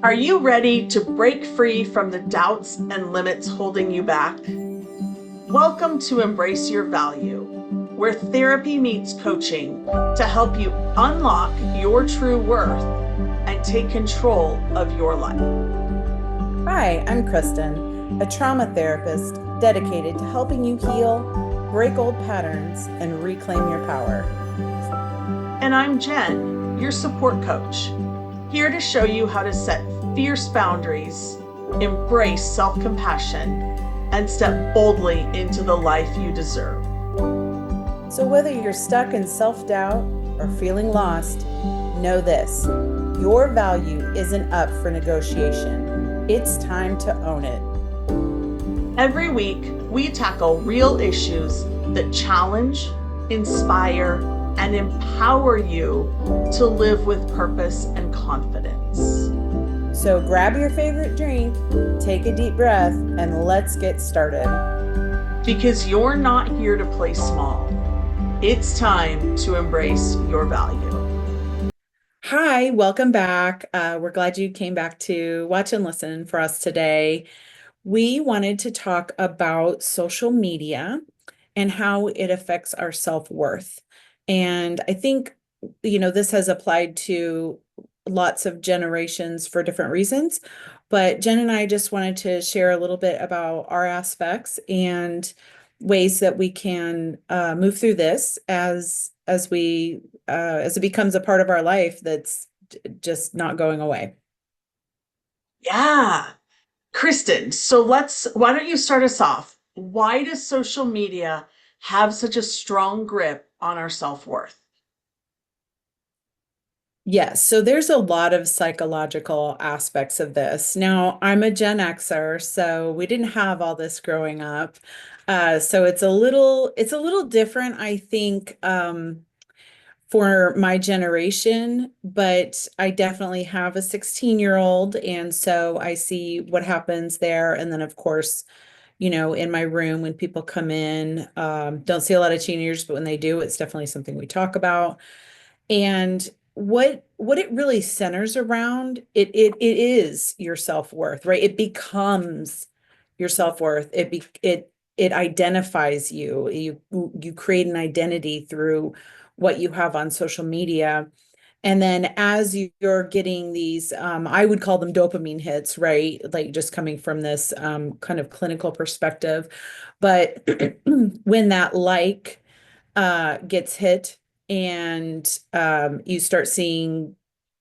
Are you ready to break free from the doubts and limits holding you back? Welcome to Embrace Your Value, where therapy meets coaching to help you unlock your true worth and take control of your life. Hi, I'm Kristen, a trauma therapist dedicated to helping you heal, break old patterns, and reclaim your power. And I'm Jen, your support coach, here to show you how to set fierce boundaries, embrace self compassion, and step boldly into the life you deserve. So, whether you're stuck in self doubt or feeling lost, know this: your value isn't up for negotiation. It's time to own it. Every week, we tackle real issues that challenge, inspire, and empower you to live with purpose and confidence. So, grab your favorite drink, take a deep breath, and let's get started. Because you're not here to play small, it's time to embrace your value. Hi, welcome back. We're glad you came back to watch and listen for us today. We wanted to talk about social media and how it affects our self-worth. And I think, this has applied to lots of generations for different reasons. But Jen and I just wanted to share a little bit about our aspects and ways that we can move through this as it becomes a part of our life that's just not going away. Yeah. Kristen, why don't you start us off? Why does social media have such a strong grip on our self worth? Yes, so there's a lot of psychological aspects of this. Now, I'm a Gen Xer, so we didn't have all this growing up. So it's a little different, I think, for my generation, but I definitely have a 16-year-old, and so I see what happens there. And then, of course, in my room when people come in, don't see a lot of teenagers, but when they do, it's definitely something we talk about. And what it really centers around, it is your self-worth, right? It becomes your self-worth. It identifies you. You create an identity through what you have on social media. And then as you're getting these, I would call them dopamine hits, right? Like just coming from this kind of clinical perspective. But when that gets hit and you start seeing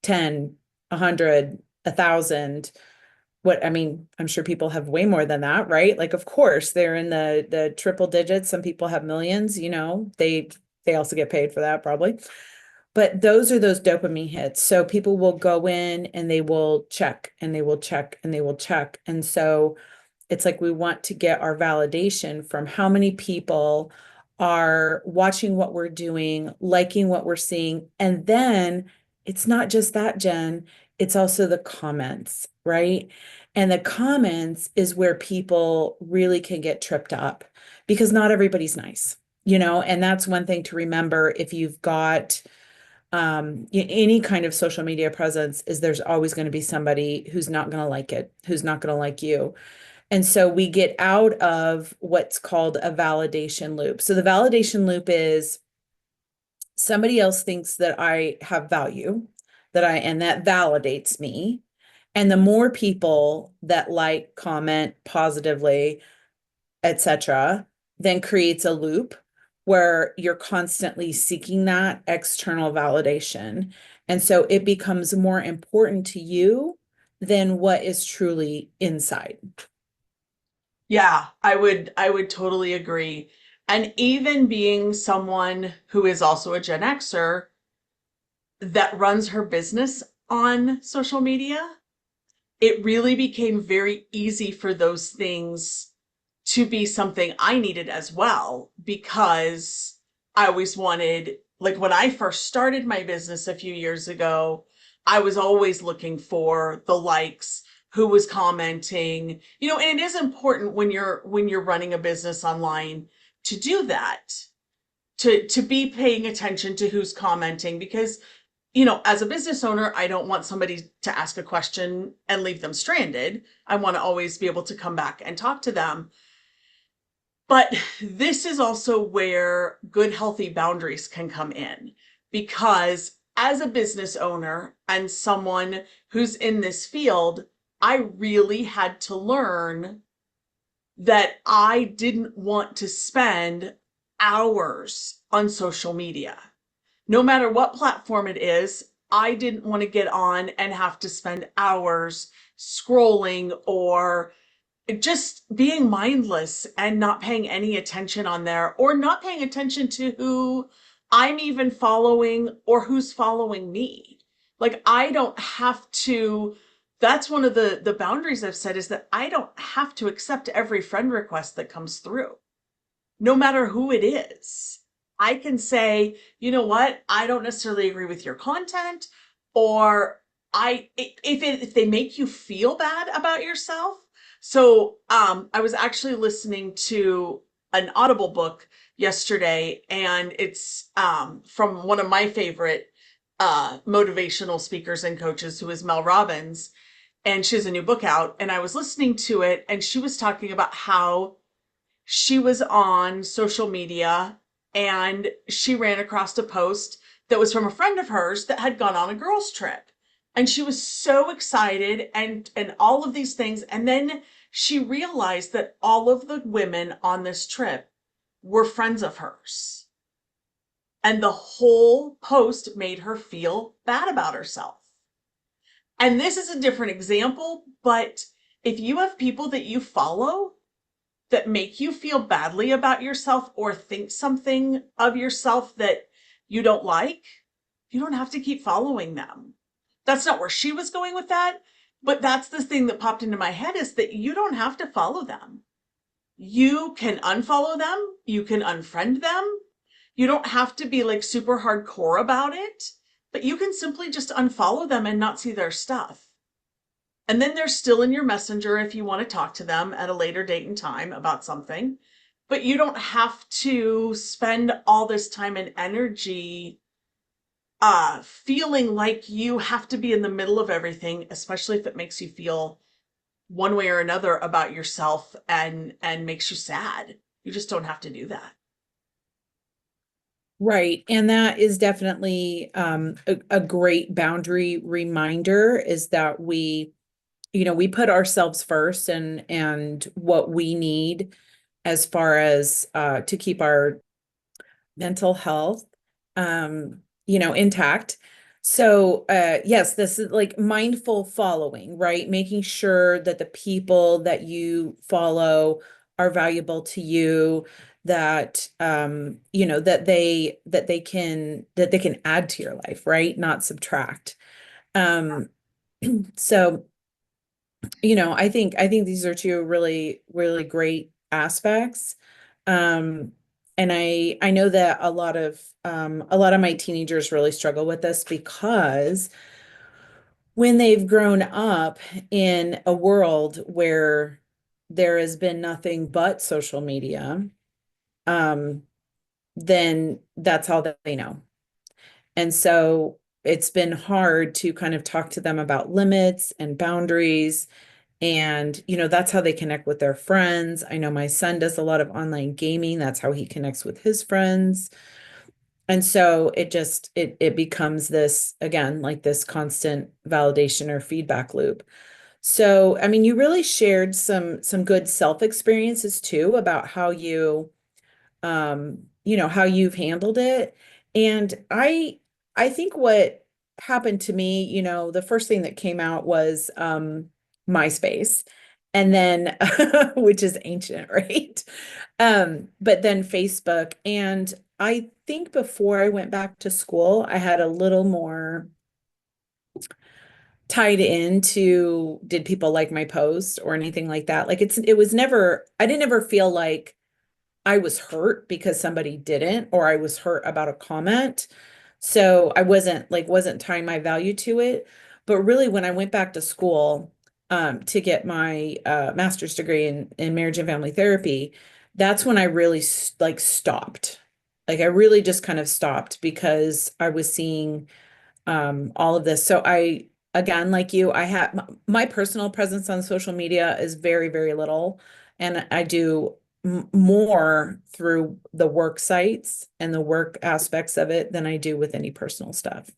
10, 100, 1,000. I'm sure people have way more than that, right? Like, of course, they're in the triple digits. Some people have millions, they also get paid for that probably. But those are those dopamine hits. So people will go in and they will check and they will check and they will check. And so it's like we want to get our validation from how many people are watching what we're doing, liking what we're seeing. And then it's not just that, Jen, it's also the comments, right? And the comments is where people really can get tripped up because not everybody's nice, and that's one thing to remember if you've got any kind of social media presence is there's always going to be somebody who's not going to like it, who's not going to like you. And so we get out of what's called a validation loop. So the validation loop is somebody else thinks that I have value, and that validates me. And the more people that like, comment positively, etc., then creates a loop where you're constantly seeking that external validation. And so it becomes more important to you than what is truly inside. Yeah, I would totally agree. And even being someone who is also a Gen Xer that runs her business on social media, it really became very easy for those things to be something I needed as well because I always wanted, like when I first started my business a few years ago, I was always looking for the likes, who was commenting, and it is important when you're running a business online to do that, to be paying attention to who's commenting because as a business owner, I don't want somebody to ask a question and leave them stranded. I want to always be able to come back and talk to them. But this is also where good, healthy boundaries can come in, because as a business owner and someone who's in this field, I really had to learn that I didn't want to spend hours on social media. No matter what platform it is, I didn't want to get on and have to spend hours scrolling or just being mindless and not paying any attention on there, or not paying attention to who I'm even following or who's following me. Like, I don't have to, that's one of the boundaries I've set, is that I don't have to accept every friend request that comes through, no matter who it is. I can say, you know what, I don't necessarily agree with your content, or if they make you feel bad about yourself. So I was actually listening to an Audible book yesterday, and it's from one of my favorite motivational speakers and coaches, who is Mel Robbins, and she has a new book out. And I was listening to it, and she was talking about how she was on social media and she ran across a post that was from a friend of hers that had gone on a girls' trip. And she was so excited and all of these things. And then she realized that all of the women on this trip were friends of hers. And the whole post made her feel bad about herself. And this is a different example, but if you have people that you follow that make you feel badly about yourself or think something of yourself that you don't like, you don't have to keep following them. That's not where she was going with that, but that's the thing that popped into my head, is that you don't have to follow them. You can unfollow them, you can unfriend them. You don't have to be like super hardcore about it, but you can simply just unfollow them and not see their stuff. And then they're still in your messenger if you want to talk to them at a later date and time about something. But you don't have to spend all this time and energy feeling like you have to be in the middle of everything, especially if it makes you feel one way or another about yourself and makes you sad. You just don't have to do that. Right. And that is definitely a great boundary reminder, is that we put ourselves first, and what we need as far as to keep our mental health intact. So yes, this is like mindful following, right? Making sure that the people that you follow are valuable to you, that that they can add to your life, right? Not subtract. Um so I think these are two really, really great aspects. Um, and I know that a lot of my teenagers really struggle with this, because when they've grown up in a world where there has been nothing but social media, um, then that's all that they know. And so it's been hard to kind of talk to them about limits and boundaries. And, that's how they connect with their friends. I know my son does a lot of online gaming. That's how he connects with his friends. And so it becomes this, again, like this constant validation or feedback loop. So, I mean, you really shared some good self experiences too, about how you've handled it. And I think what happened to me, the first thing that came out was MySpace, and then which is ancient, right? But then Facebook. And I think before I went back to school, I had a little more tied into, did people like my post or anything like that. Like it was never, I didn't ever feel like I was hurt because somebody didn't, or I was hurt about a comment. So I wasn't tying my value to it. But really, when I went back to school to get my master's degree in marriage and family therapy, that's when I really stopped. Like I really just kind of stopped, because I was seeing all of this. So again, like you, I have my personal presence on social media is very, very little. And I do more through the work sites and the work aspects of it than I do with any personal stuff.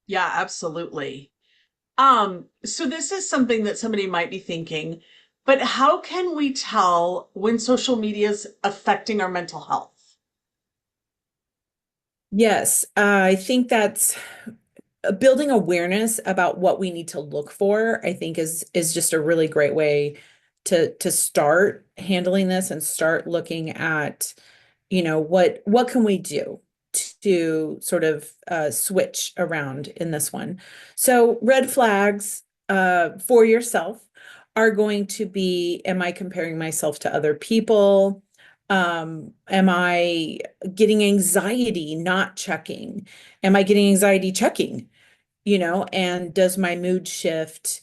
Yeah, absolutely. So this is something that somebody might be thinking, but how can we tell when social media is affecting our mental health? Yes, I think that's building awareness about what we need to look for, I think is just a really great way to start handling this and start looking at, what can we do to sort of switch around in this one. So red flags for yourself are going to be, am I comparing myself to other people? Am I getting anxiety not checking? Am I getting anxiety checking? And does my mood shift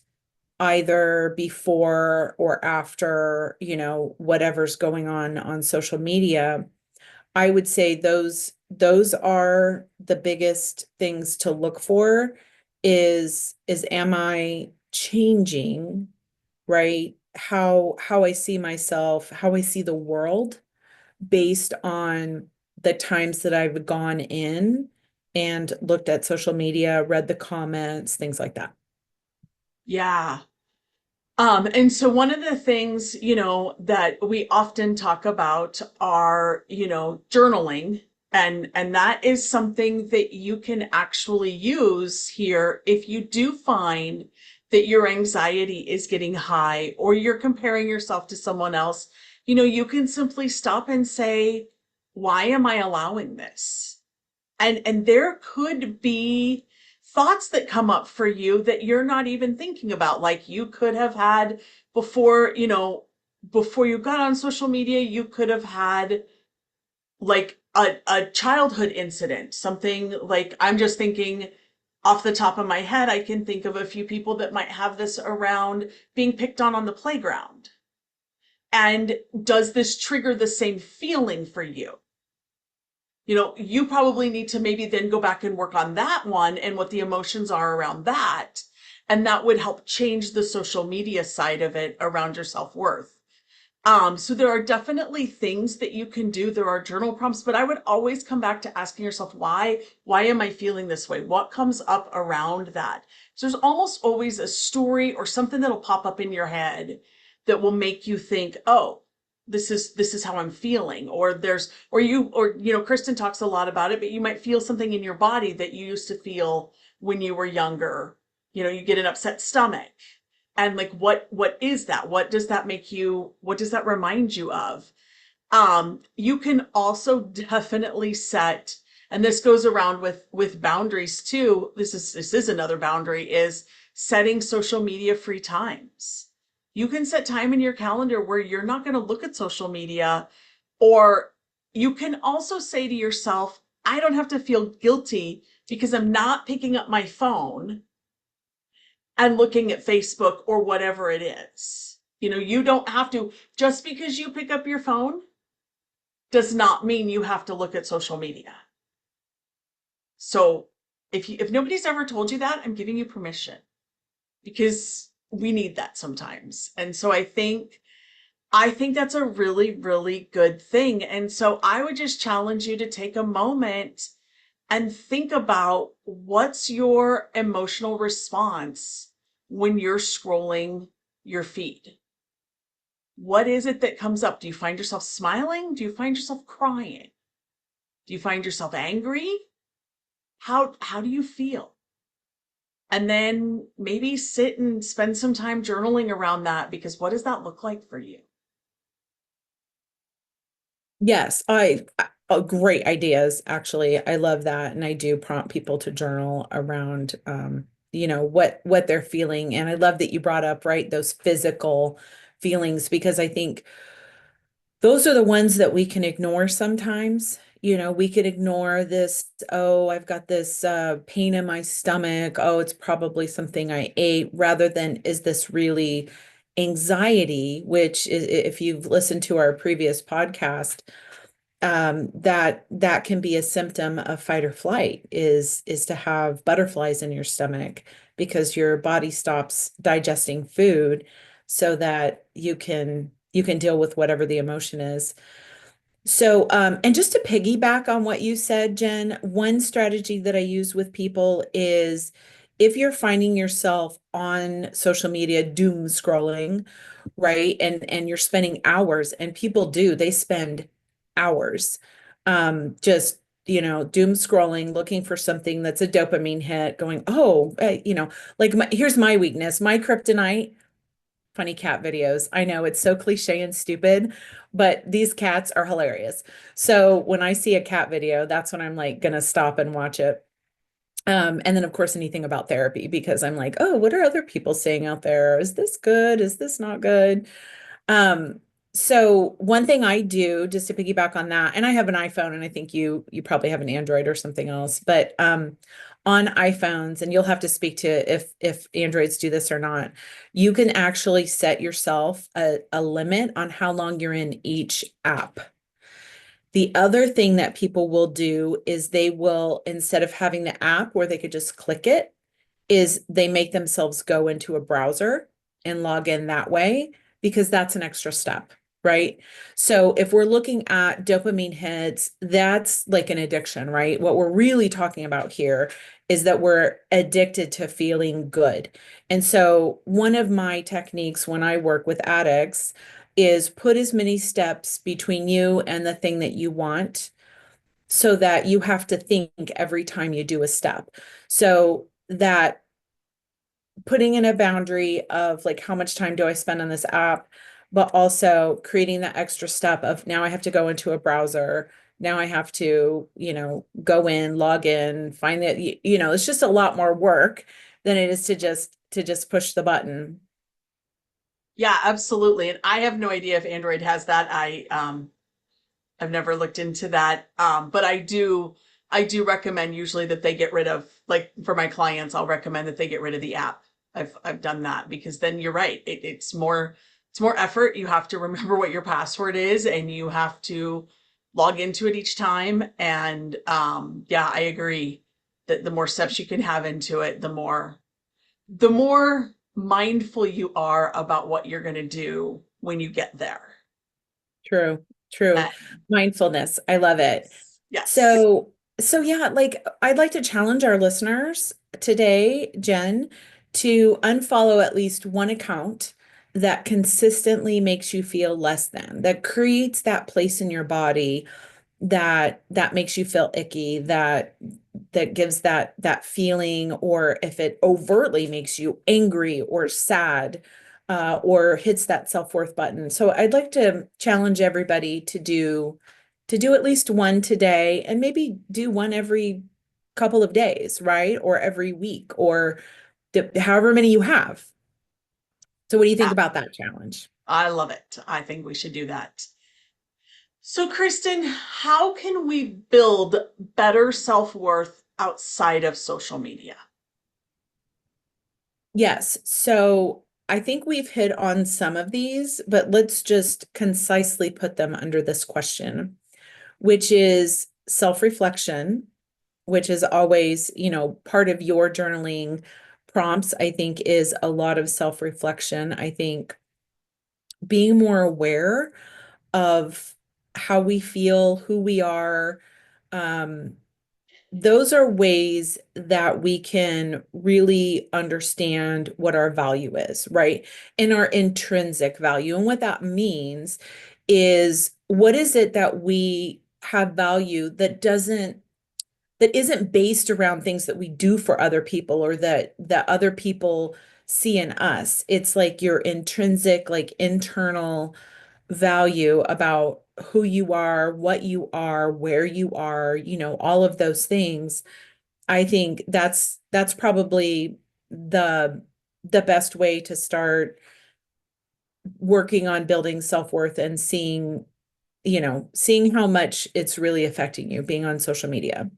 either before or after, whatever's going on social media? I would say those are the biggest things to look for is am I changing, right? How I see myself, how I see the world based on the times that I've gone in and looked at social media, read the comments, things like that. Yeah. And so one of the things, that we often talk about are, journaling. And that is something that you can actually use here if you do find that your anxiety is getting high or you're comparing yourself to someone else. You can simply stop and say, why am I allowing this? And there could be thoughts that come up for you that you're not even thinking about, like you could have had before, before you got on social media, you could have had like a childhood incident, something. Like, I'm just thinking off the top of my head, I can think of a few people that might have this around being picked on the playground. And does this trigger the same feeling for you? You probably need to maybe then go back and work on that one and what the emotions are around that. And that would help change the social media side of it around your self-worth. So there are definitely things that you can do. There are journal prompts, but I would always come back to asking yourself, why am I feeling this way? What comes up around that? So there's almost always a story or something that'll pop up in your head that will make you think, oh, this is how I'm feeling. Or Kristen talks a lot about it, but you might feel something in your body that you used to feel when you were younger. You get an upset stomach, and like, what is that? What does that remind you of? You can also definitely set, and this goes around with boundaries too. This is another boundary, is setting social media free times. You can set time in your calendar where you're not going to look at social media. Or you can also say to yourself, I don't have to feel guilty because I'm not picking up my phone and looking at Facebook or whatever it is. You don't have to. Just because you pick up your phone does not mean you have to look at social media. So if nobody's ever told you that, I'm giving you permission, because we need that sometimes. And so I think that's a really, really good thing. And so I would just challenge you to take a moment and think about, what's your emotional response when you're scrolling your feed? What is it that comes up? Do you find yourself smiling? Do you find yourself crying? Do you find yourself angry? How do you feel? And then maybe sit and spend some time journaling around that, because what does that look like for you? Yes, great ideas, actually. I love that. And I do prompt people to journal around what they're feeling. And I love that you brought up, right, those physical feelings, because I think those are the ones that we can ignore sometimes. We could ignore this, oh, I've got this pain in my stomach. Oh, it's probably something I ate, rather than, is this really anxiety, which is, if you've listened to our previous podcast, that can be a symptom of fight or flight is to have butterflies in your stomach because your body stops digesting food so that you can deal with whatever the emotion is. So, and just to piggyback on what you said, Jen, one strategy that I use with people is if you're finding yourself on social media doom scrolling, right? And you're spending hours, and people do, they spend hours just, doom scrolling, looking for something that's a dopamine hit, going, oh, like here's my weakness, my kryptonite funny cat videos. I know it's so cliche and stupid, but these cats are hilarious. So when I see a cat video, that's when I'm like gonna stop and watch it. And then of course anything about therapy because I'm like, oh, what are other people saying out there? Is this good? Is this not good? Um, so one thing I do just to piggyback on that, and I have an iPhone and I think you probably have an Android or something else, but on iPhones, and you'll have to speak to if Androids do this or not, you can actually set yourself a limit on how long you're in each app. The other thing that people will do is they will, instead of having the app where they could just click it, is they make themselves go into a browser and log in that way because that's an extra step, right? So if we're looking at dopamine hits, that's like an addiction, right? What we're really talking about here is that we're addicted to feeling good. And so one of my techniques when I work with addicts is put as many steps between you and the thing that you want so that you have to think every time you do a step. So that putting in a boundary of like how much time do I spend on this app, but also creating that extra step of now I have to go into a browser. Now I have to, go in, log in, find that, it's just a lot more work than it is to just push the button. Yeah, absolutely. And I have no idea if Android has that. I've never looked into that. But I do recommend usually that they get rid of, like for my clients, I'll recommend that they get rid of the app. I've done that because then you're right. It's more effort. You have to remember what your password is and you have to log into it each time. And yeah, I agree that the more steps you can have into it, the more mindful you are about what you're going to do when you get there. True, true. And Mindfulness. I love it. yes, yes. So yeah, like I'd like to challenge our listeners today, Jen, to unfollow at least one account that consistently makes you feel less than, that creates that place in your body that makes you feel icky, that gives that feeling, or if it overtly makes you angry or sad, or hits that self-worth button. So I'd like to challenge everybody to do at least one today and maybe do one every couple of days, right? Or every week, or however many you have. So what do you think Yeah, about that challenge? I love it. I think we should do that. So, Kristen, how can we build better self-worth outside of social media? Yes. So I think we've hit on some of these, but let's just concisely put them under this question, which is self-reflection, which is always, part of your journaling prompts, I think, is a lot of self-reflection. I think being more aware of how we feel, who we are, um, those are ways that we can really understand what our value is, right? And our intrinsic value. And what that means is what is it that we have value that isn't based around things that we do for other people or that other people see in us. It's like your intrinsic, like internal value about who you are, what you are, where you are, all of those things. I think that's probably the the best way to start working on building self-worth and seeing how much it's really affecting you being on social media.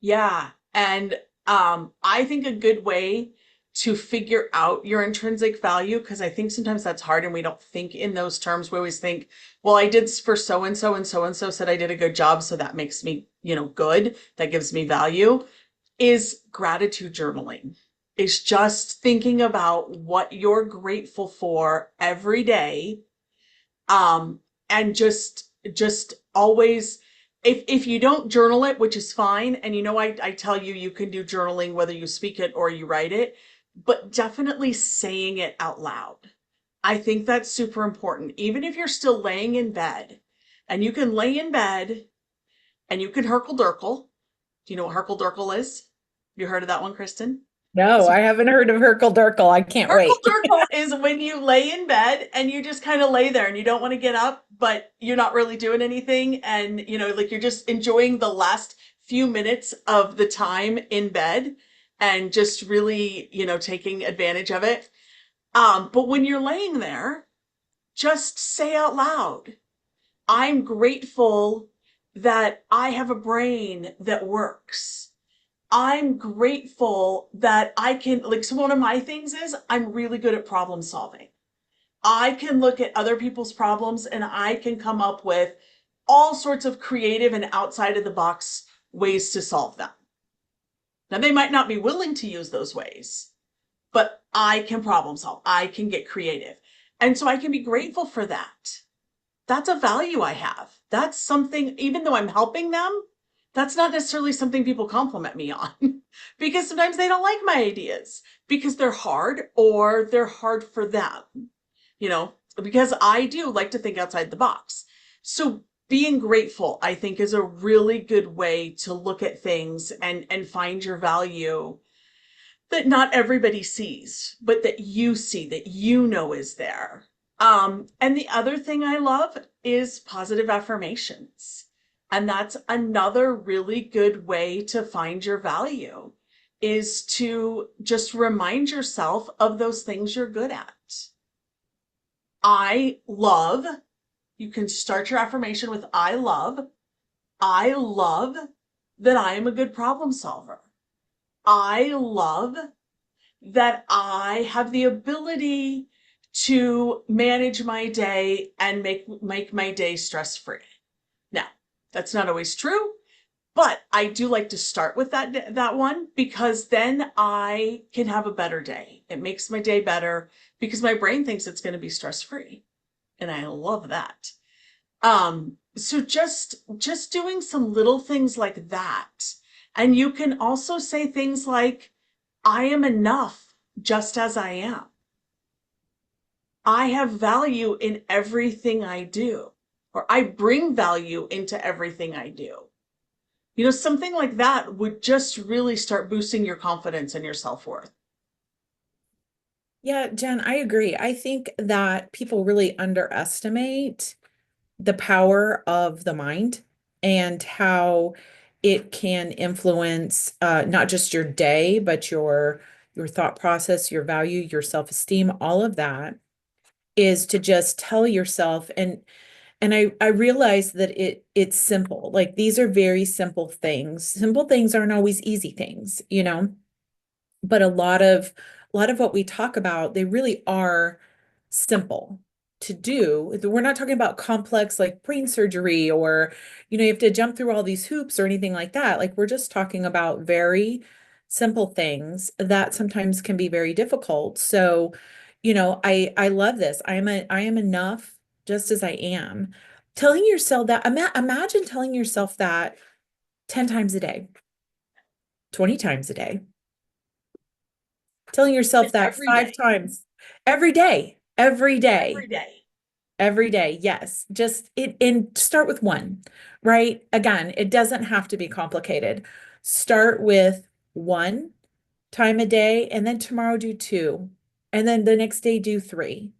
Yeah, and I think a good way to figure out your intrinsic value, because I think sometimes that's hard and we don't think in those terms. We always think, well, I did for so and so said I did a good job, so that makes me, good. That gives me value. Is gratitude journaling. Is just thinking about what you're grateful for every day, and just always, if you don't journal it, which is fine, and I tell you you can do journaling whether you speak it or you write it, but definitely saying it out loud. I think that's super important. Even if you're still laying in bed, and you can lay in bed and you can herkle durkle. Do you know what herkle durkle is? You heard of that one, Kristen? No, So I haven't heard of Herkle Durkle. I can't Herkle wait. Durkle is when you lay in bed and you just kind of lay there and you don't want to get up, but you're not really doing anything. And, like you're just enjoying the last few minutes of the time in bed and just really, taking advantage of it. But when you're laying there, just say out loud, I'm grateful that I have a brain that works. I'm grateful that I can, like, so one of my things is I'm really good at problem solving. I can look at other people's problems and I can come up with all sorts of creative and outside of the box ways to solve them. Now, they might not be willing to use those ways, but I can problem solve. I can get creative. And so I can be grateful for that. That's a value I have. That's something, even though I'm helping them, that's not necessarily something people compliment me on because sometimes they don't like my ideas because they're hard or they're hard for them, because I do like to think outside the box. So being grateful, I think, is a really good way to look at things and find your value that not everybody sees, but that you see, that is there. And the other thing I love is positive affirmations. And that's another really good way to find your value, is to just remind yourself of those things you're good at. I love, you can start your affirmation with I love that I am a good problem solver. I love that I have the ability to manage my day and make my day stress free. Now, that's not always true, but I do like to start with that one because then I can have a better day. It makes my day better because my brain thinks it's going to be stress free, and I love that. So just doing some little things like that. And you can also say things like, I am enough just as I am. I have value in everything I do, or I bring value into everything I do. Something like that would just really start boosting your confidence and your self-worth. Yeah, Jen, I agree. I think that people really underestimate the power of the mind and how it can influence not just your day, but your thought process, your value, your self-esteem, all of that is to just tell yourself and I realize that it's simple. Like these are very simple things. Simple things aren't always easy things, but a lot of what we talk about, they really are simple to do. We're not talking about complex like brain surgery or you have to jump through all these hoops or anything like that. Like we're just talking about very simple things that sometimes can be very difficult. So, I love this. I am enough just as I am. Telling yourself that, imagine telling yourself that 10 times a day, 20 times a day, telling yourself that Every five day, times every day, every every day, day. every day. Yes. Just and start with one, right? Again, it doesn't have to be complicated. Start with one time a day, and then tomorrow do two, and then the next day do three.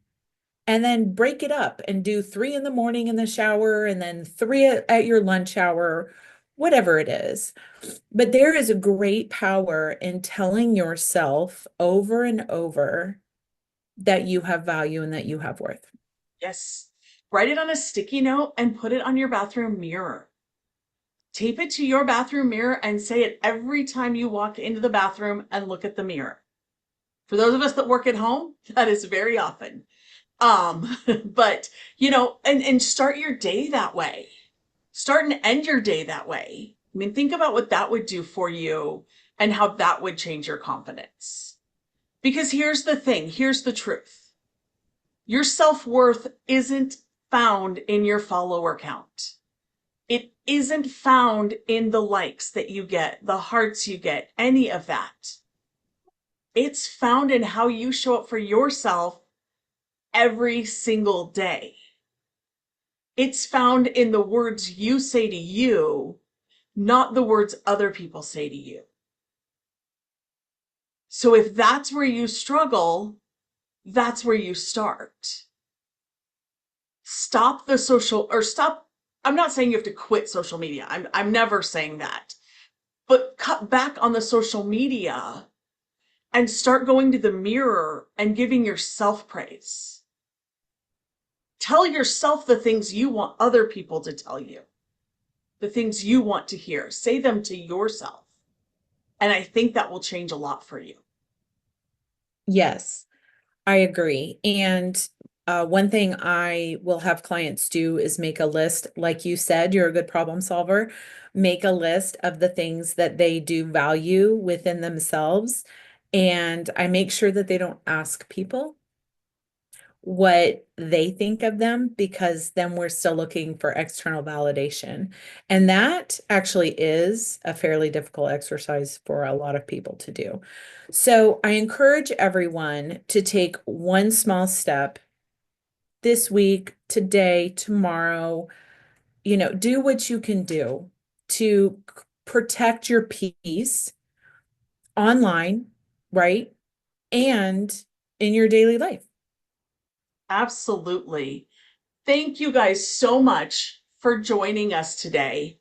And then break it up and do three in the morning in the shower, and then three at your lunch hour, whatever it is. But there is a great power in telling yourself over and over that you have value and that you have worth. Yes. Write it on a sticky note and put it on your bathroom mirror. Tape it to your bathroom mirror and say it every time you walk into the bathroom and look at the mirror. For those of us that work at home, that is very often. But and start your day that way. Start and end your day that way. I mean, think about what that would do for you and how that would change your confidence. Because here's the thing, here's the truth. Your self-worth isn't found in your follower count. It isn't found in the likes that you get, the hearts you get, any of that. It's found in how you show up for yourself every single day. It's found in the words you say to you, not the words other people say to you. So if that's where you struggle, that's where you start. Stop the social or stop. I'm not saying you have to quit social media. I'm never saying that. But cut back on the social media and start going to the mirror and giving yourself praise. Tell yourself the things you want other people to tell you, the things you want to hear. Say them to yourself. And I think that will change a lot for you. Yes, I agree. And one thing I will have clients do is make a list. Like you said, you're a good problem solver. Make a list of the things that they do value within themselves. And I make sure that they don't ask people what they think of them, because then we're still looking for external validation. And that actually is a fairly difficult exercise for a lot of people to do. So I encourage everyone to take one small step this week, today, tomorrow. Do what you can do to protect your peace online, right? And in your daily life. Absolutely. Thank you guys so much for joining us today.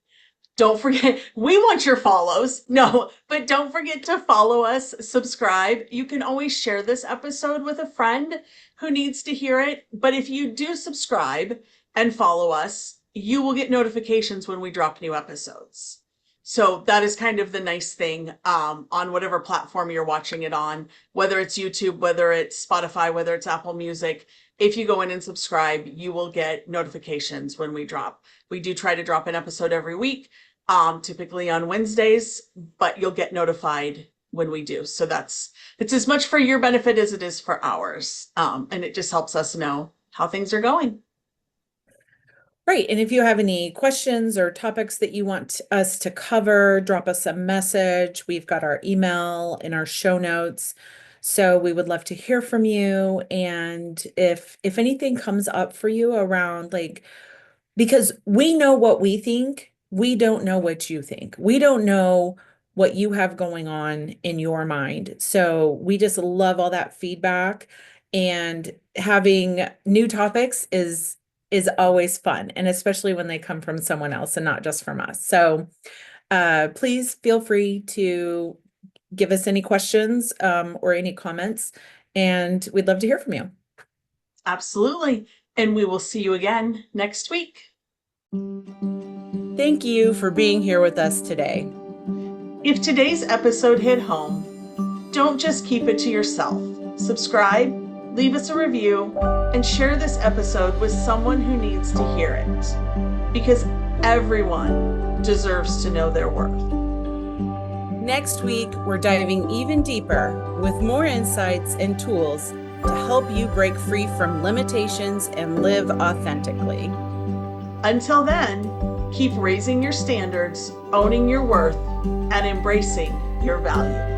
Don't forget, we want your follows. No, but don't forget to follow us, subscribe. You can always share this episode with a friend who needs to hear it. But if you do subscribe and follow us, you will get notifications when we drop new episodes. So that is kind of the nice thing on whatever platform you're watching it on, whether it's YouTube, whether it's Spotify, whether it's Apple Music. If you go in and subscribe, you will get notifications when we drop. We do try to drop an episode every week, typically on Wednesdays, but you'll get notified when we do. So it's as much for your benefit as it is for ours. And it just helps us know how things are going. Right. And if you have any questions or topics that you want us to cover, drop us a message. We've got our email in our show notes. So we would love to hear from you. And if anything comes up for you around, like, because we know what we think, we don't know what you think. We don't know what you have going on in your mind. So we just love all that feedback, and having new topics is always fun, and especially when they come from someone else and not just from us. So please feel free to give us any questions or any comments, and we'd love to hear from you. Absolutely. And we will see you again next week. Thank you for being here with us today. If today's episode hit home, don't just keep it to yourself. Subscribe, leave us a review, and share this episode with someone who needs to hear it. Because everyone deserves to know their worth. Next week, we're diving even deeper with more insights and tools to help you break free from limitations and live authentically. Until then, keep raising your standards, owning your worth, and embracing your value.